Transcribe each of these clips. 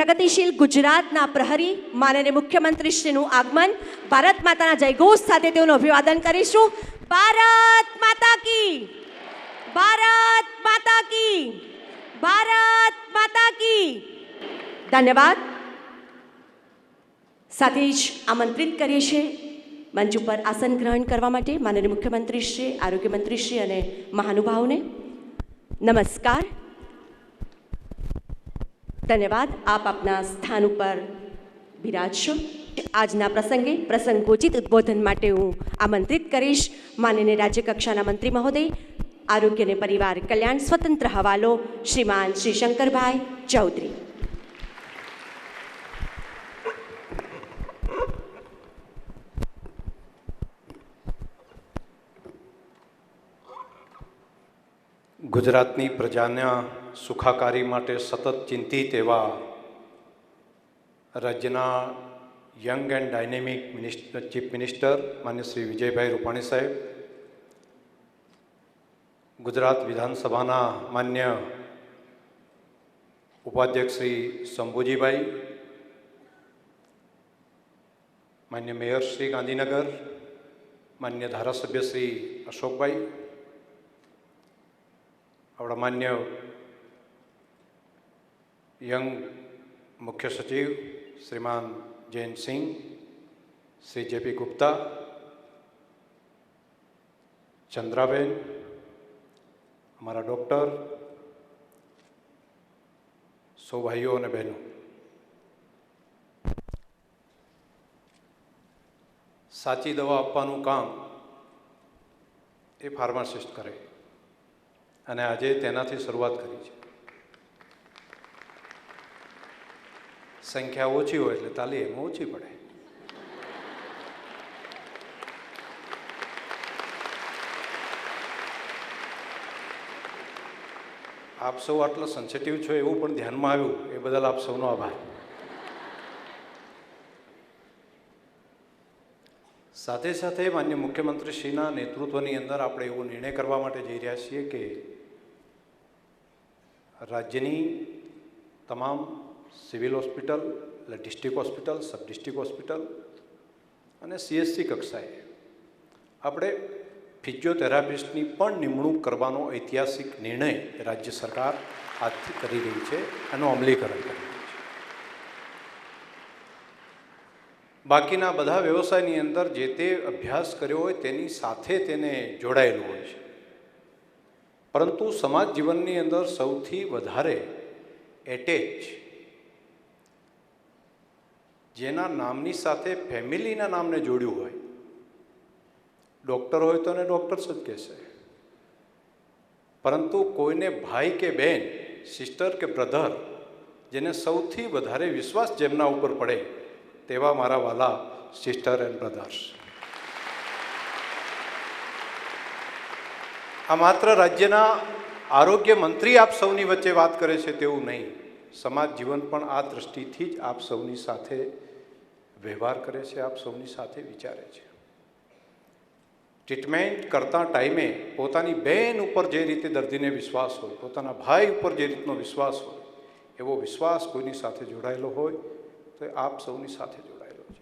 પ્રગતિશીલ ગુજરાતના પ્રહરી માનનીય મુખ્યમંત્રીશ્રીનું આગમન ભારત માતાના જયઘોષ સાથે તેઓનું અભિવાદન કરીશું. ભારત માતા કી, ભારત માતા કી, ભારત માતા કી. ધન્યવાદ. સાથે જ આમંત્રિત કરીએ છીએ મંચ ઉપર આસન ગ્રહણ કરવા માટે માનનીય મુખ્યમંત્રીશ્રી, આરોગ્યમંત્રીશ્રી અને મહાનુભાવોને. નમસ્કાર. ધન્યવાદ. આપ આપના સ્થાન ઉપર બિરાજશો. આજના પ્રસંગે પ્રસંગોચિત ઉદ્બોધન માટે હું આમંત્રિત કરીશ માનનીય રાજ્યકક્ષાના મંત્રી મહોદય, આરોગ્ય અને પરિવાર કલ્યાણ સ્વતંત્ર હવાલો શ્રીમાન શ્રી શંકરભાઈ ચૌધરી. ગુજરાતની પ્રજાના સુખાકારી માટે સતત ચિંતિત એવા રાજ્યના young and dynamic chief minister માન્ય શ્રી વિજયભાઈ રૂપાણી સાહેબ, ગુજરાત વિધાનસભાના માન્ય ઉપાધ્યક્ષ શ્રી શંભુજીભાઈ, માન્ય મેયર શ્રી ગાંધીનગર, માન્ય ધારાસભ્ય શ્રી અશોકભાઈ, આપણા માન્ય યંગ મુખ્ય સચિવ શ્રીમાન જયંતસિંહ, શ્રી જેપી ગુપ્તા, ચંદ્રાબેન, અમારા ડૉક્ટર, સૌ ભાઈઓ અને બહેનો, સાચી દવા આપવાનું કામ એ ફાર્માસિસ્ટ કરે અને આજે તેનાથી શરૂઆત કરી છે. સંખ્યા ઓછી હોય એટલે તાલી એમાં ઓછી પડે. આપ સૌ આટલા સેન્સિટિવ છો એવું પણ ધ્યાનમાં આવ્યું, એ બદલ આપ સૌનો આભાર. સાથે સાથે માન્ય મુખ્યમંત્રીશ્રીના નેતૃત્વની અંદર આપણે એવો નિર્ણય કરવા માટે જઈ રહ્યા છીએ કે રાજ્યની તમામ સિવિલ હોસ્પિટલ, એટલે district hospital, sub district hospital અને CHC કક્ષાએ આપણે ફિઝિયોથેરાપિસ્ટની પણ નિમણૂક કરવાનો ઐતિહાસિક નિર્ણય રાજ્ય સરકાર આજથી કરી રહી છે, એનું અમલીકરણ કરી રહી છે. બાકીના બધા વ્યવસાયની અંદર જે તે અભ્યાસ કર્યો હોય તેની સાથે તેને જોડાયેલું હોય છે, પરંતુ સમાજ જીવનની અંદર સૌથી વધારે એટેચ જેના નામની સાથે ફેમિલીના નામને જોડ્યું હોય, ડૉક્ટર હોય તો એને ડૉક્ટર્સ જ કહેશે, પરંતુ કોઈને ભાઈ કે બહેન, સિસ્ટર કે બ્રધર, જેને સૌથી વધારે વિશ્વાસ જેમના ઉપર પડે તેવા મારા વાલા સિસ્ટર એન્ડ બ્રધર્સ. આ માત્ર રાજ્યના આરોગ્ય મંત્રી આપ સૌની વચ્ચે વાત કરે છે તેવું નહીં, સમાજ જીવન પણ આ દૃષ્ટિથી જ આપ સૌની સાથે વ્યવહાર કરે છે, આપ સૌની સાથે વિચારે છે. ટ્રીટમેન્ટ કરતા ટાઈમે પોતાની બહેન ઉપર જે રીતે દર્દીને વિશ્વાસ હોય, પોતાના ભાઈ ઉપર જે રીતનો વિશ્વાસ હોય, એવો વિશ્વાસ કોઈની સાથે જોડાયેલો હોય તો આપ સૌની સાથે જોડાયેલો છે.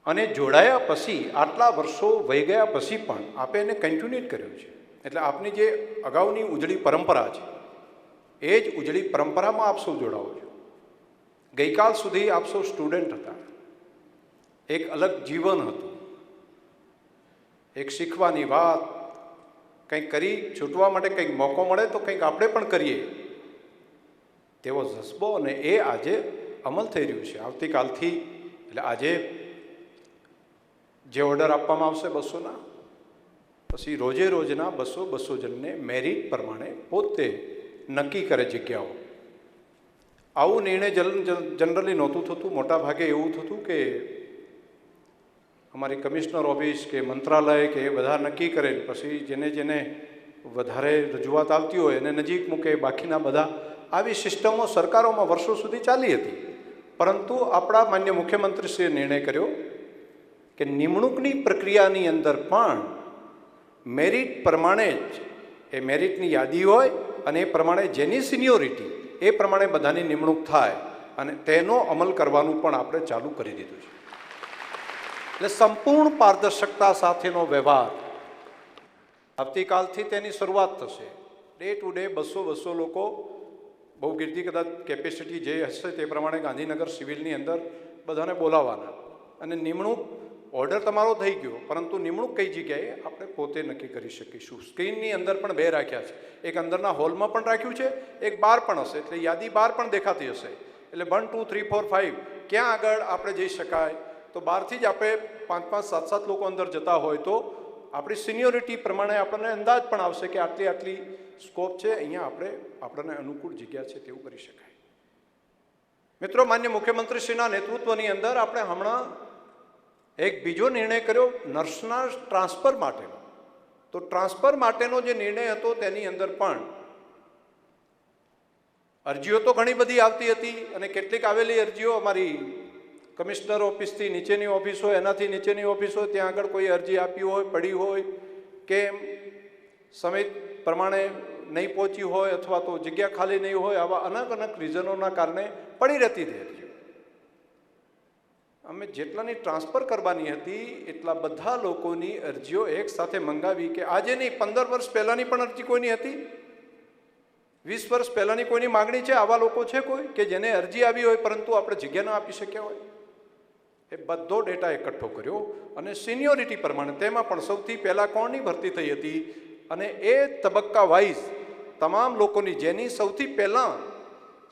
અને જોડાયા પછી આટલા વર્ષો વહી ગયા પછી પણ આપે એને કન્ટિન્યુએટ કર્યું છે. એટલે આપની જે અગાઉની ઉજળી પરંપરા છે એ જ ઉજળી પરંપરામાં આપ સૌ જોડાઓ છો. ગઈકાલ સુધી આપ સૌ સ્ટુડન્ટ હતા, એક અલગ જીવન હતું, એક શીખવાની વાત, કંઈક કરી છૂટવા માટે કંઈક મોકો મળે તો કંઈક આપણે પણ કરીએ તેવો જજ્બો, અને એ આજે અમલ થઈ રહ્યું છે. આવતીકાલથી એટલે આજે જે ઓર્ડર આપવામાં આવશે 200ના, પછી રોજે રોજના 200 જણને મેરિટ પ્રમાણે પોતે નક્કી કરે જગ્યાઓ. આવું નિર્ણય જનરલી નહોતું થતું. મોટા ભાગે એવું થતું કે અમારી કમિશનર ઓફિસ કે મંત્રાલય કે એ બધા નક્કી કરે, પછી જેને જેને વધારે રજૂઆત આવતી હોય એને નજીક મૂકે, બાકીના બધા. આવી સિસ્ટમો સરકારોમાં વર્ષો સુધી ચાલી હતી, પરંતુ આપણા માન્ય મુખ્યમંત્રીશ્રીએ નિર્ણય કર્યો કે નિમણૂકની પ્રક્રિયાની અંદર પણ મેરિટ પ્રમાણે જ એ મેરિટની યાદી હોય અને એ પ્રમાણે જેની સિનિયોરિટી એ પ્રમાણે બધાની નિમણૂક થાય અને તેનો અમલ કરવાનું પણ આપણે ચાલુ કરી દીધું છે. એટલે સંપૂર્ણ પારદર્શકતા સાથેનો વ્યવહાર આવતીકાલથી તેની શરૂઆત થશે. ડે ટુ ડે 200 લોકો, બહુ ગીર્દી કદાચ કેપેસિટી જે હશે તે પ્રમાણે ગાંધીનગર સિવિલની અંદર બધાને બોલાવવાના અને નિમણૂક ઓર્ડર તમારો થઈ ગયો, પરંતુ નિમણૂક કઈ જગ્યાએ આપણે પોતે નક્કી કરી શકીશું. સ્ક્રીનની અંદર પણ 2 રાખ્યા છે, એક અંદરના હોલમાં પણ રાખ્યું છે, એક બહાર પણ હશે, એટલે યાદી બહાર પણ દેખાતી હશે. એટલે 1 2 3 4 5 ક્યાં આગળ આપણે જઈ શકાય, તો બહારથી જ આપણે 5 5 7 7 લોકો અંદર જતા હોય તો આપણી સિનિયોરિટી પ્રમાણે આપણને અંદાજ પણ આવશે કે આટલી આટલી સ્કોપ છે, અહીંયા આપણને અનુકૂળ જગ્યા છે તેવું કરી શકાય. મિત્રો, માન્ય મુખ્યમંત્રીશ્રીના નેતૃત્વની અંદર આપણે હમણાં એક બીજો નિર્ણય કર્યો નર્સના ટ્રાન્સફર માટેનો. તો ટ્રાન્સફર માટેનો જે નિર્ણય હતો તેની અંદર પણ અરજીઓ તો ઘણી બધી આવતી હતી અને કેટલીક આવેલી અરજીઓ અમારી કમિશનર ઓફિસથી નીચેની ઓફિસ હોય, એનાથી નીચેની ઓફિસ હોય, ત્યાં આગળ કોઈ અરજી આપી હોય, પડી હોય કે સમય પ્રમાણે નહીં પહોંચી હોય અથવા તો જગ્યા ખાલી નહીં હોય, આવા અનેક રીઝનોના કારણે પડી રહેતી હતી અરજીઓ. અમે જેટલાની ટ્રાન્સફર કરવાની હતી એટલા બધા લોકોની અરજીઓ એક સાથે મંગાવી કે આજે નહીં 15 વર્ષ પહેલાંની પણ અરજી કોઈની હતી, 20 વર્ષ પહેલાંની કોઈની માગણી છે, આવા લોકો છે કોઈ કે જેને અરજી આવી હોય પરંતુ આપણે જગ્યા ન આપી શક્યા હોય. એ બધો ડેટા એકઠો કર્યો અને સિનિયોરિટી પ્રમાણે તેમાં પણ સૌથી પહેલાં કોણની ભરતી થઈ હતી અને એ તબક્કા વાઇઝ તમામ લોકોની જેની સૌથી પહેલાં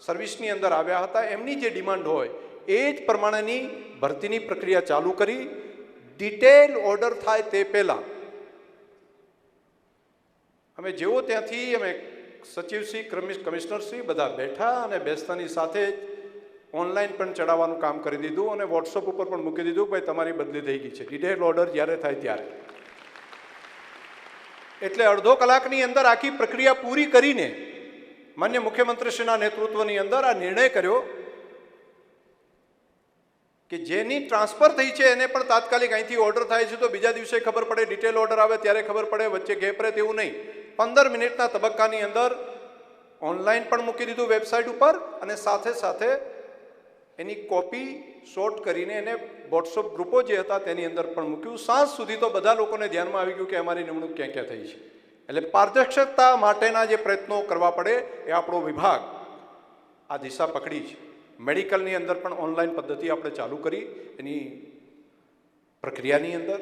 સર્વિસની અંદર આવ્યા હતા એમની જે ડિમાન્ડ હોય એ જ પ્રમાણેની ભરતીની પ્રક્રિયા ચાલુ કરી. ડિટેલ ઓર્ડર થાય તે પહેલાં અમે જેવો ત્યાંથી અમે સચિવશ્રી, કમિશનરશ્રી બધા બેઠા અને બેસતાની સાથે જ ઓનલાઈન પણ ચડાવવાનું કામ કરી દીધું અને વોટ્સઅપ ઉપર પણ મૂકી દીધું, ભાઈ તમારી બદલી થઈ ગઈ છે, ડિટેલ ઓર્ડર જ્યારે થાય ત્યારે. એટલે અડધો કલાકની અંદર આખી પ્રક્રિયા પૂરી કરીને માન્ય મુખ્યમંત્રીશ્રીના નેતૃત્વની અંદર આ નિર્ણય કર્યો કે જેની ટ્રાન્સફર થઈ છે એને પણ તાત્કાલિક અહીંથી ઓર્ડર થાય છે તો બીજા દિવસે ખબર પડે, ડિટેલ ઓર્ડર આવે ત્યારે ખબર પડે, વચ્ચે ગેપ રહે તેવું નહીં. 15 મિનિટના તબક્કાની અંદર ઓનલાઈન પણ મૂકી દીધું વેબસાઇટ ઉપર અને સાથે સાથે એની કોપી શોર્ટ કરીને એને વોટ્સઅપ ગ્રુપો જે હતા તેની અંદર પણ મૂક્યું. સાંજ સુધી તો બધા લોકોને ધ્યાનમાં આવી ગયું કે અમારી નિમણૂક ક્યાં ક્યાં થઈ છે. એટલે પારદર્શકતા માટેના જે પ્રયત્નો કરવા પડે એ આપણો વિભાગ આ દિશા પકડી છે. મેડિકલની અંદર પણ ઓનલાઈન પદ્ધતિ આપણે ચાલુ કરી એની પ્રક્રિયાની અંદર,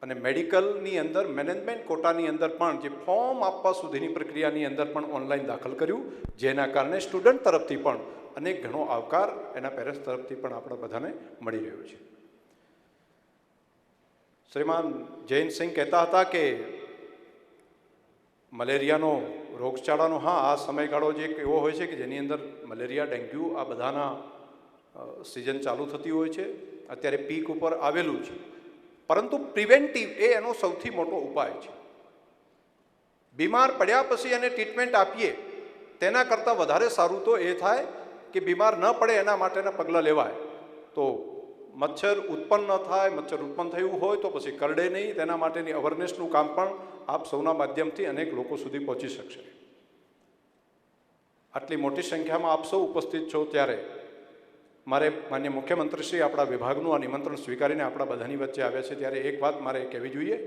અને મેડિકલની અંદર મેનેજમેન્ટ કોટાની અંદર પણ જે ફોર્મ આપવા સુધીની પ્રક્રિયાની અંદર પણ ઓનલાઈન દાખલ કર્યું, જેના કારણે સ્ટુડન્ટ તરફથી પણ અનેક ઘણો આવકાર એના પેરેન્ટ્સ તરફથી પણ આપણે બધાને મળી રહ્યો છે. શ્રીમાન જયંતસિંહ કહેતા હતા કે મલેરિયાનો રોગચાળાનો, હા, આ સમયગાળો જે એવો હોય છે કે જેની અંદર મલેરિયા, ડેન્ગ્યુ આ બધાના સિઝન ચાલુ થતી હોય છે. અત્યારે પીક ઉપર આવેલું છે, પરંતુ પ્રિવેન્ટિવ એ એનો સૌથી મોટો ઉપાય છે. બીમાર પડ્યા પછી એને ટ્રીટમેન્ટ આપીએ તેના કરતાં વધારે સારું તો એ થાય કે બીમાર ન પડે એના માટેના પગલાં લેવાય. તો મચ્છર ઉત્પન્ન ન થાય, મચ્છર ઉત્પન્ન થયું હોય તો પછી કરડે નહીં, તેના માટેની અવેરનેસનું કામ પણ આપ સૌના માધ્યમથી અનેક લોકો સુધી પહોંચી શકશે. આટલી મોટી સંખ્યામાં આપ સૌ ઉપસ્થિત છો ત્યારે મારે માન્ય મુખ્યમંત્રીશ્રી આપણા વિભાગનું આ નિમંત્રણ સ્વીકારીને આપણા બધાની વચ્ચે આવ્યા છે ત્યારે એક વાત મારે કહેવી જોઈએ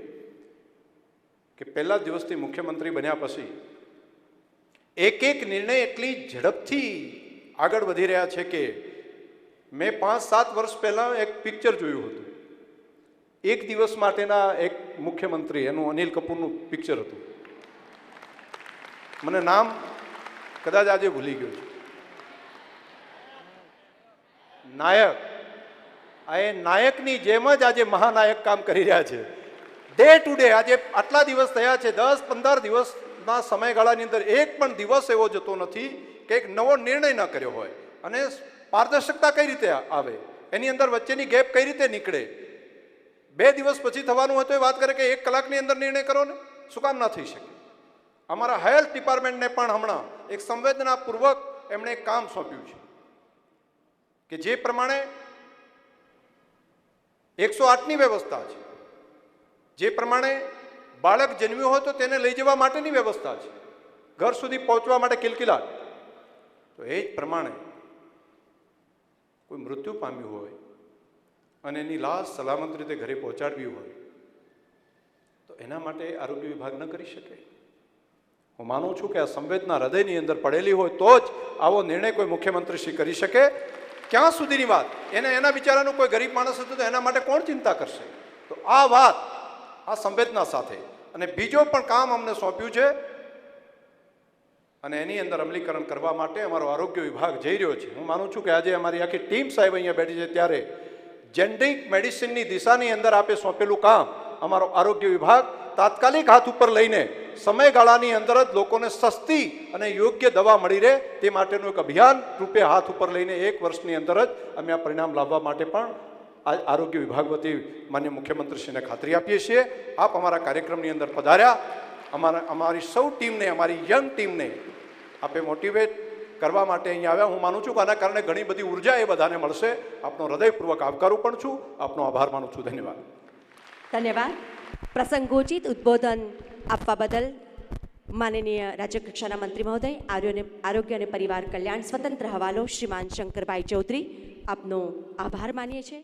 કે પહેલા દિવસથી મુખ્યમંત્રી બન્યા પછી એક નિર્ણય એટલી ઝડપથી આગળ વધી રહ્યા છે કે મેં 5-7 વર્ષ પહેલાં એક પિક્ચર જોયું હતું. એક દિવસ માટેના એક મુખ્યમંત્રી, એનું અનિલ કપૂરનું પિક્ચર હતું. મને નામ કદાચ આજે ભૂલી ગયું છે. નાયક. આ એ નાયકની જેમ જ આજે મહાનાયક કામ કરી રહ્યા છે. ડે ટુ ડે આજે આટલા દિવસ થયા છે, 10-15 દિવસના સમયગાળાની અંદર એક પણ દિવસ એવો જતો નથી કે એક નવો નિર્ણય ન કર્યો હોય. અને પારદર્શકતા કઈ રીતે આવે, એની અંદર વચ્ચેની ગેપ કઈ રીતે નીકળે. 2 દિવસ પછી થવાનું હોય તો એ વાત કરે કે 1 કલાકની અંદર નિર્ણય કરો ને, શું કામ ના થઈ શકે. અમારા હેલ્થ ડિપાર્ટમેન્ટને પણ હમણાં એક સંવેદનાપૂર્વક એમણે એક કામ સોંપ્યું છે કે જે પ્રમાણે 108ની વ્યવસ્થા છે, જે પ્રમાણે બાળક જન્મ્યું હોય તો તેને લઈ જવા માટેની વ્યવસ્થા છે, ઘર સુધી પહોંચવા માટે કિલકિલાટ, તો એ જ પ્રમાણે કોઈ મૃત્યુ પામ્યું હોય અને એની લાશ સલામત રીતે ઘરે પહોંચાડવી હોય તો એના માટે આરોગ્ય વિભાગ ન કરી શકે. હું માનું છું કે આ સંવેદના હૃદયની અંદર પડેલી હોય તો જ આવો નિર્ણય કોઈ મુખ્યમંત્રીશ્રી કરી શકે. ક્યાં સુધીની વાત, એના બિચારાનું કોઈ ગરીબ માણસ હતું તો એના માટે કોણ ચિંતા કરશે? તો આ વાત આ સંવેદના સાથે અને બીજો પણ કામ અમને સોંપ્યું છે અને એની અંદર અમલીકરણ કરવા માટે અમારો આરોગ્ય વિભાગ જઈ રહ્યો છે. હું માનું છું કે આજે અમારી આખી ટીમ સાહેબ અહીંયા બેઠી છે ત્યારે જેનરિક મેડિસિનની દિશાની અંદર આપે સોંપેલું કામ અમારો આરોગ્ય વિભાગ તાત્કાલિક હાથ ઉપર લઈને સમયગાળાની અંદર જ લોકોને સસ્તી અને યોગ્ય દવા મળી રહે તે માટેનું એક અભિયાન રૂપે હાથ ઉપર લઈને 1 વર્ષની અંદર જ અમે આ પરિણામ લાવવા માટે પણ આ આરોગ્ય વિભાગ વતી માન્ય મુખ્યમંત્રીશ્રીને ખાતરી આપીએ છીએ. આપ અમારા કાર્યક્રમની અંદર પધાર્યા, અમારી સૌ ટીમને, અમારી યંગ ટીમને આપે મોટિવેટ કરવા માટે અહીંયા આવ્યા. હું માનું છું કે આના કારણે ઘણી બધી ઉર્જા એ બધાને મળશે. આપનો હૃદયપૂર્વક આવકારું પણ છું, આપનો આભાર માનું છું. ધન્યવાદ. ધન્યવાદ. પ્રસંગોચિત ઉદ્બોધન આપવા બદલ માનનીય રાજ્યકક્ષાના મંત્રી મહોદય, આરોગ્ય અને પરિવાર કલ્યાણ સ્વતંત્ર હવાલો શ્રીમાન શંકરભાઈ ચૌધરી, આપનો આભાર માનીએ છીએ.